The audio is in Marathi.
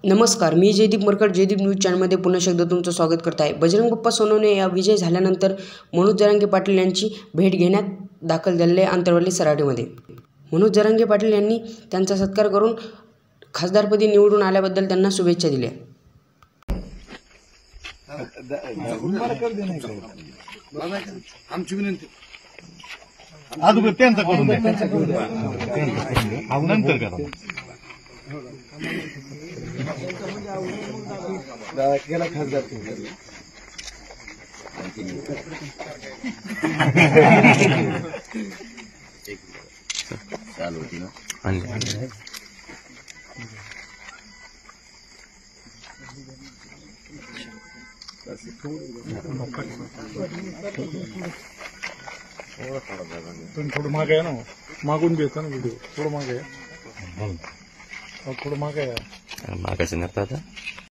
नमस्कार, मी जयदीप मरकट जयदीप न्यूज चॅनलमध्ये पुन्हा एकदा तुमचं स्वागत करत आहे। बजरंग बाप्पा सोनवणे या विजय झाल्यानंतर मनोज जरांगे पाटील यांची भेट घेण्यात दाखल झालेले अंतरवली सराटीमध्ये। मनोज जरांगे पाटील यांनी त्यांचा सत्कार करून खासदारपदी निवडून आल्याबद्दल त्यांना शुभेच्छा दिल्या। आमची विनंती अगोदर त्यांचा करून द्या, नंतर करा। गेला खासदार चालू होती ना थोडं मागे ना, मागून घेतो ना व्हिडिओ, थोडं मागे थोडं मागे मागायचं नाही आता।